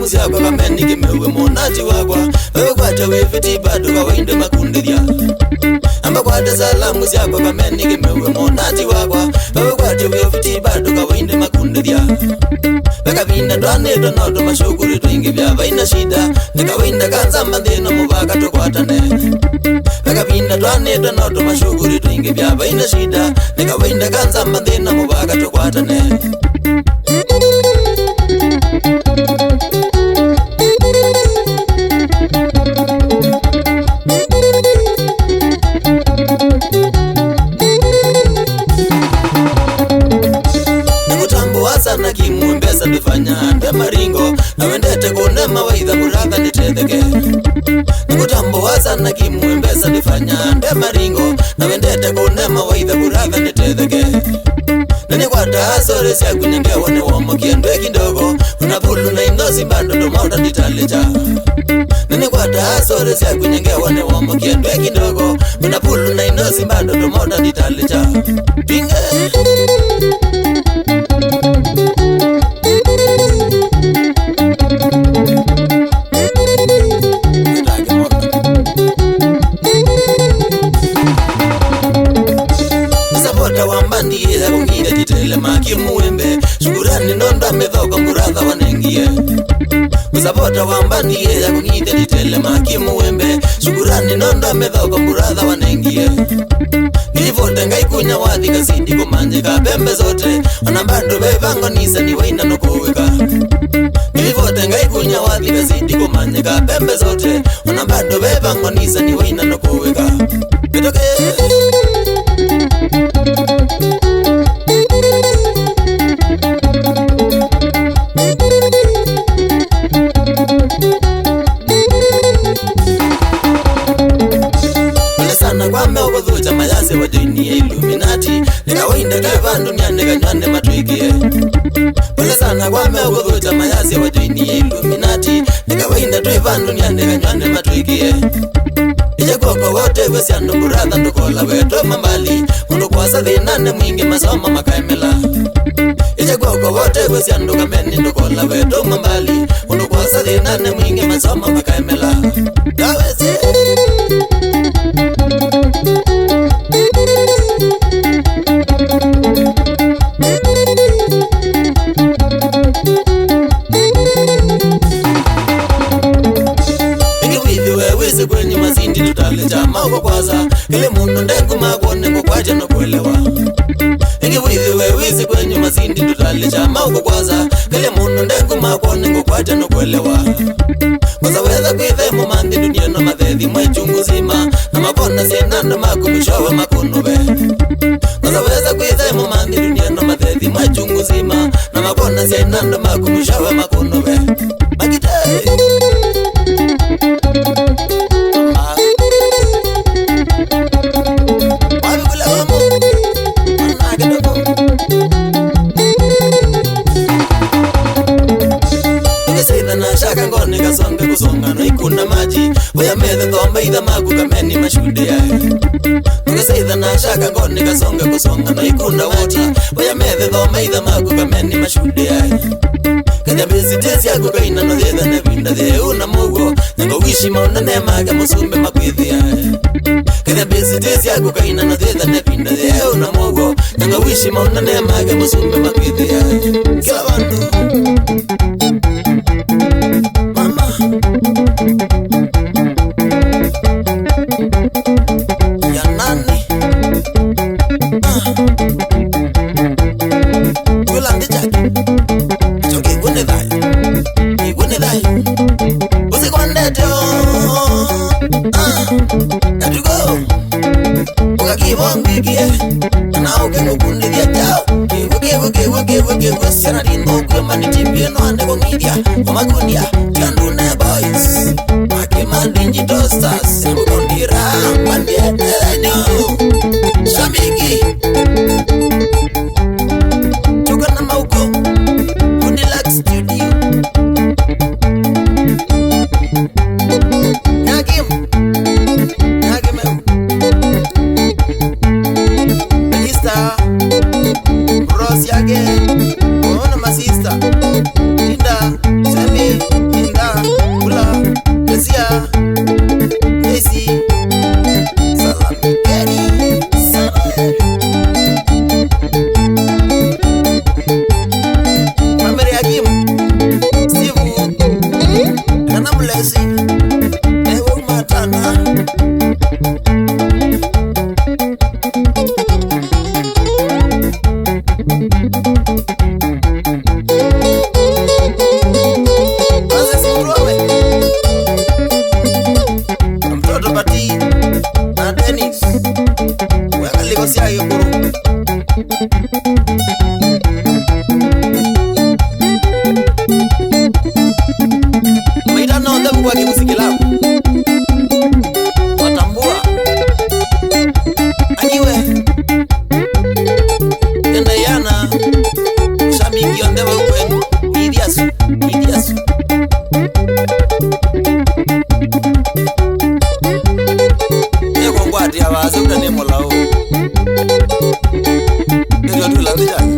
salamu zako kameni kimewe monaji wakwa wewe kwata wefiti bado kawainde makundiria amba kwata salamu zako kameni kimewe monaji wakwa wewe kwata wefiti bado kawainde makundiria beka vinda dwane donodo mashukuri twingi vya vaina shida nikawainda kanza mandhina mubaka tokwatane beka vinda dwane donodo mashukuri twingi vya vaina shida nikawainda kanza mandhina mubaka tokwatane sana kimumbesa nifanya nde maringo na wendete kune mawaidha muradha nitetheke nikutamboa sana kimumbesa nifanya nde maringo na wendete kune mawaidha muradha nitetheke nani kwata sore sia kunyengewa ni womo kiendwe kidogo unapulu na indosi bando domauta nitaleja nani kwata sore sia kunyengewa ni womo kiendwe kidogo unapulu na indosi bando domauta nitaleja pinge Ndiye kungida titele maki muembe shukurani nonda medhoka muradha wanengie Musapota wambani ye kungida titele maki muembe shukurani nonda medhoka muradha wanengie Nivote ngai kunya wadhi kasidi kumanje kabembe zote Wanambando bevango nisa ni waina nukoweka Nivote ngai kunya wadhi kasidi kumanje kabembe zote Wanambando bevango nisa ni waina nukoweka Bitoke Kwame ogodhuja mayase wajoini ya Illuminati Nikawainda kaivan dunia nikanywane matuikie Pole sana kwame ogodhuja mayase wajoini ya Illuminati Nikawainda tuivan dunia nikanywane matuikie Ije koko wote wesi ando muradha ndukola weto mambali Undu kwa sathi nane mwingi masoma makaimela Ije koko wote wesi ando kameni ndukola weto mambali Undu kwa sathi nane mwingi masoma makaimela Gawezi kwenye mazindi tutaleja mauko kwaza Ile mundu ndengu magone kukwaja no kuelewa Ingi wizi kwenye mazindi tutaleja mauko kwaza Ile mundu ndengu magone kukwaja no kuelewa Kwaza weza kuithe mumandi dunia no mathethi mwechungu zima Na mapona sienando makumishowe makunube Kwaza weza kuithe mumandi dunia no mathethi mwechungu zima Na mapona sienando makumishowe makunube Magitei Shaka ngone kasonga kusonga no ikuna maji Waya methe thomba itha maku kameni mashude ya Nungesaitha na shaka ngone kasonga kusonga no ikuna maji Waya methe thomba itha maku kameni mashude ya Kanya bizitesi yako kaina no thitha ne vinda the una mugo Nyango wishi mauna ne maga musumbe makwithi ya Kanya bizitesi yako kaina no thitha ne vinda the una mugo Nyango wishi mauna ne maga musumbe makwithi ya Kila wandu Magunia, Jandune boys, Makiman Dingy Toasters, Mugondira, Mandiano, Shamiki, Tukana Mauko, Unilax Studio, Nagim, Melissa, Ross Yage, Ona my sister, Linda, Sammy. Ndio tu la mjana